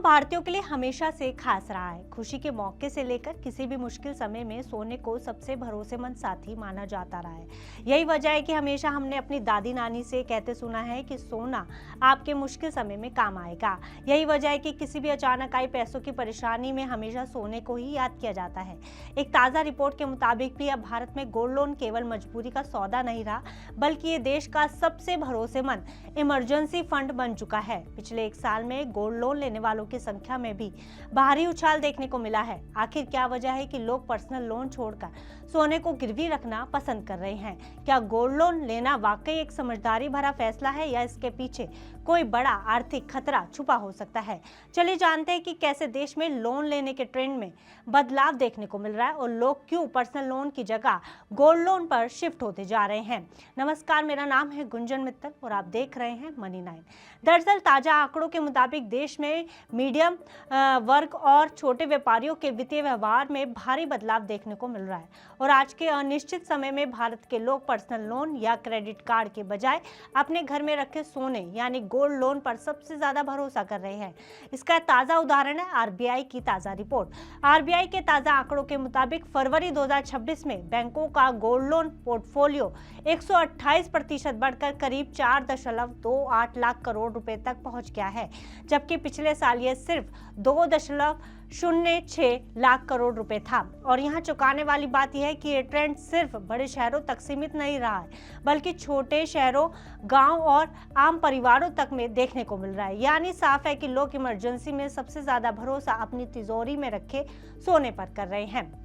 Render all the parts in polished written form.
भारतीयों के लिए हमेशा से खास रहा है। खुशी के मौके से लेकर किसी भी मुश्किल समय में सोने को सबसे भरोसेमंद साथी माना जाता रहा है। यही वजह है कि हमेशा हमने अपनी दादी नानी से कहते सुना है कि सोना आपके मुश्किल समय में काम आएगा। यही वजह है कि किसी भी अचानक आई पैसों की परेशानी में हमेशा सोने को ही याद किया जाता है। एक ताजा रिपोर्ट के मुताबिक भी अब भारत में गोल्ड लोन केवल मजबूरी का सौदा नहीं रहा, बल्कि ये देश का सबसे भरोसेमंद इमरजेंसी फंड बन चुका है। पिछले एक साल में गोल्ड लोन लेने वालों की संख्या में भी भारी उछाल देखने को मिला है। आखिर क्या वजह है कि लोग पर्सनल लोन छोड़कर सोने को गिरवी रखना पसंद कर रहे हैं? क्या गोल्ड लोन लेना वाकई एक समझदारी भरा फैसला है या इसके पीछे कोई बड़ा आर्थिक खतरा छुपा हो सकता है? चलिए जानते हैं कि कैसे देश में लोन लेने के ट्रेंड में बदलाव देखने को मिल रहा है और लोग क्यों पर्सनल लोन की जगह गोल्ड लोन पर शिफ्ट होते जा रहे हैं। नमस्कार, मेरा नाम है गुंजन मित्तल और आप देख रहे हैं मनी 9। दरअसल ताजा आंकड़ों के मुताबिक देश में मीडियम वर्ग और छोटे व्यापारियों के वित्तीय व्यवहार में भारी बदलाव देखने को मिल रहा है और आज के अनिश्चित समय में भारत के लोग पर्सनल लोन या क्रेडिट कार्ड के बजाय अपने घर में रखे सोने यानी गोल्ड लोन पर सबसे ज्यादा भरोसा कर रहे हैं। इसका ताजा उदाहरण है आरबीआई की ताजा रिपोर्ट। आरबीआई के ताजा आंकड़ों के मुताबिक फरवरी 2026 में बैंकों का गोल्ड लोन पोर्टफोलियो 128% बढ़कर करीब 4.28 लाख करोड़ रुपए तक पहुंच गया है, जबकि पिछले साल यह सिर्फ 2.06 लाख करोड़ रुपए था। और यहाँ चौंकाने वाली बात यह है कि ये ट्रेंड सिर्फ बड़े शहरों तक सीमित नहीं रहा है, बल्कि छोटे शहरों, गांव और आम परिवारों तक में देखने को मिल रहा है। यानी साफ है कि लोग इमरजेंसी में सबसे ज्यादा भरोसा अपनी तिजोरी में रखे सोने पर कर रहे हैं।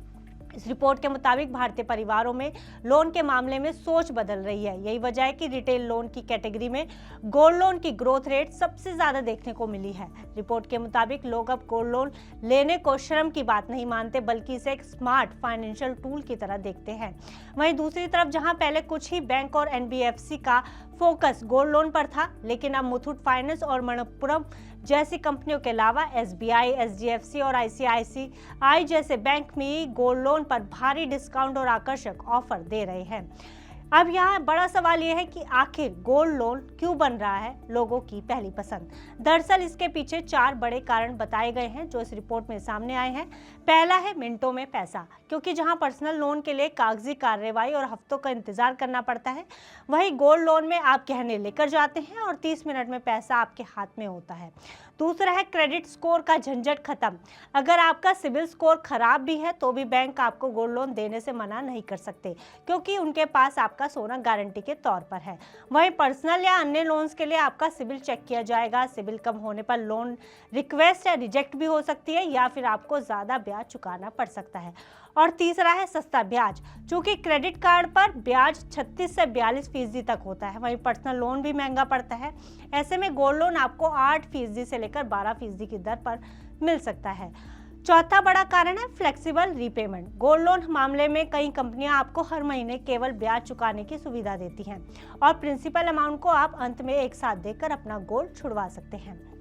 इस रिपोर्ट के मुताबिक भारतीय परिवारों में लोन के मामले में सोच बदल रही है। यही वजह है कि रिटेल लोन की कैटेगरी में गोल्ड लोन की ग्रोथ रेट सबसे ज्यादा देखने को मिली है। रिपोर्ट के मुताबिक लोग अब गोल्ड लोन लेने को शर्म की बात नहीं मानते, बल्कि इसे एक स्मार्ट फाइनेंशियल टूल की तरह देखते हैं। वहीं दूसरी तरफ जहां पहले कुछ ही बैंक और एनबीएफसी का फोकस गोल्ड लोन पर था, लेकिन अब मुथूट फाइनेंस और मनप्पुरम जैसी कंपनियों के अलावा एसबीआई, एचडीएफसी और आईसीआईसीआई जैसे बैंक में गोल्ड लोन पर भारी डिस्काउंट और आकर्षक ऑफर दे रहे हैं। अब यहाँ बड़ा सवाल यह है कि आखिर गोल्ड लोन क्यों बन रहा है लोगों की पहली पसंद। दरअसल इसके पीछे 4 बड़े कारण बताए गए हैं जो इस रिपोर्ट में सामने आए हैं। पहला है मिनटों में पैसा, क्योंकि जहां पर्सनल लोन के लिए कागजी कार्रवाई और हफ्तों का इंतजार करना पड़ता है, वहीं गोल्ड लोन में आप गहने लेकर जाते हैं और 30 मिनट में पैसा आपके हाथ में होता है। दूसरा है क्रेडिट स्कोर का झंझट खत्म। अगर आपका सिबिल स्कोर खराब भी है तो भी बैंक आपको गोल्ड लोन देने से मना नहीं कर सकते, क्योंकि उनके पास आपका सोना गारंटी के तौर पर है। वहीं पर्सनल या अन्य लोन्स के लिए आपका सिबिल चेक किया जाएगा। सिबिल कम होने पर लोन रिक्वेस्ट या रिजेक्ट भी हो सकती है या फिर आपको ज्यादा ब्याज चुकाना पड़ सकता है। और तीसरा है सस्ता ब्याज, चूंकि क्रेडिट कार्ड पर ब्याज 36 से 42% तक होता है, वहीं पर्सनल लोन भी महंगा पड़ता है। ऐसे में गोल्ड लोन आपको 8% से लेकर 12% की दर पर मिल सकता है। चौथा बड़ा कारण है फ्लेक्सिबल रीपेमेंट। गोल्ड लोन मामले में कई कंपनियां आपको हर महीने केवल ब्याज चुकाने की सुविधा देती हैं और प्रिंसिपल अमाउंट को आप अंत में एक साथ देकर अपना गोल्ड छुड़वा सकते हैं।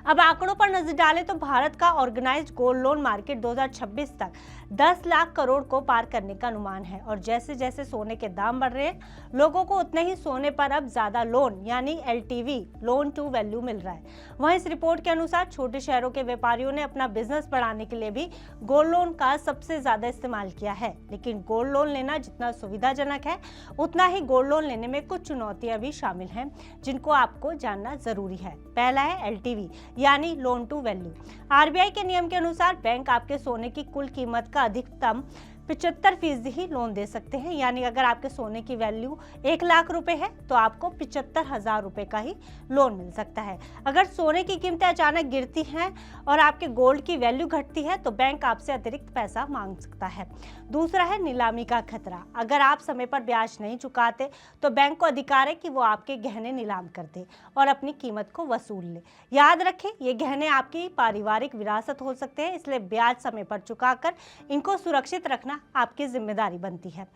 अब आंकड़ों पर नजर डालें तो भारत का ऑर्गेनाइज्ड गोल्ड लोन मार्केट 2026 तक 10 लाख करोड़ को पार करने का अनुमान है और जैसे जैसे सोने के दाम बढ़ रहे हैं, लोगों को उतने ही सोने पर अब ज्यादा लोन यानी एलटीवी, लोन टू वैल्यू मिल रहा है। वहीं इस रिपोर्ट के अनुसार छोटे शहरों के व्यापारियों ने अपना बिजनेस बढ़ाने के लिए भी गोल्ड लोन का सबसे ज्यादा इस्तेमाल किया है। लेकिन गोल्ड लोन लेना जितना सुविधाजनक है, उतना ही गोल्ड लोन लेने में कुछ चुनौतियां भी शामिल हैं जिनको आपको जानना जरूरी है। पहला है एलटीवी यानी लोन टू वैल्यू। आरबीआई के नियम के अनुसार बैंक आपके सोने की कुल कीमत का अधिकतम 75% ही लोन दे सकते हैं। यानी अगर आपके सोने की वैल्यू 1 लाख रुपए है तो आपको 75,000 रुपए का ही लोन मिल सकता है। अगर सोने की कीमतें अचानक गिरती हैं और आपके गोल्ड की वैल्यू घटती है तो बैंक आपसे अतिरिक्त पैसा मांग सकता है। दूसरा है नीलामी का खतरा। अगर आप समय पर ब्याज नहीं चुकाते तो बैंक को अधिकार है कि वो आपके गहने नीलाम कर दे और अपनी कीमत को वसूल ले। याद रखें, ये गहने आपकी पारिवारिक विरासत हो सकते हैं, इसलिए ब्याज समय पर चुकाकर इनको सुरक्षित रखना आपकी जिम्मेदारी बनती है।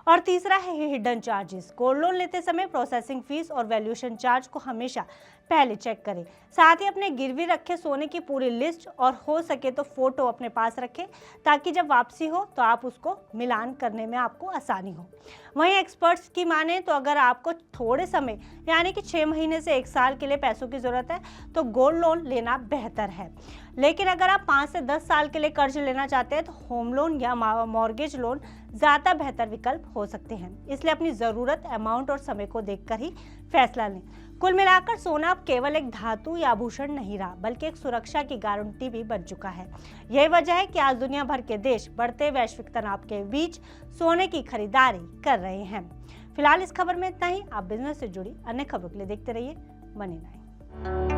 और तीसरा है हिडन चार्जेस। गोल्ड लोन लेते समय प्रोसेसिंग फीस और वैल्यूएशन चार्ज को हमेशा पहले चेक करें। साथ ही अपने गिरवी रखे सोने की पूरी लिस्ट और हो सके तो फोटो अपने पास रखें, ताकि जब वापसी हो तो आप उसको मिलान करने में आपको आसानी हो। वहीं एक्सपर्ट्स की माने तो अगर आपको थोड़े समय यानी कि 6 महीने से 1 साल के लिए पैसों की ज़रूरत है तो गोल्ड लोन लेना बेहतर है। लेकिन अगर आप 5 से 10 साल के लिए कर्ज लेना चाहते हैं तो होम लोन या मॉर्गेज लोन ज़्यादा बेहतर विकल्प हो सकते हैं। इसलिए अपनी ज़रूरत, अमाउंट और समय को देखकर ही फैसला लें। कुल मिलाकर सोना अब केवल एक धातु या आभूषण नहीं रहा, बल्कि एक सुरक्षा की गारंटी भी बन चुका है। यही वजह है कि आज दुनिया भर के देश बढ़ते वैश्विक तनाव के बीच सोने की खरीदारी कर रहे हैं। फिलहाल इस खबर में इतना ही। आप बिजनेस से जुड़ी अन्य खबरों के लिए देखते रहिए मनी 9।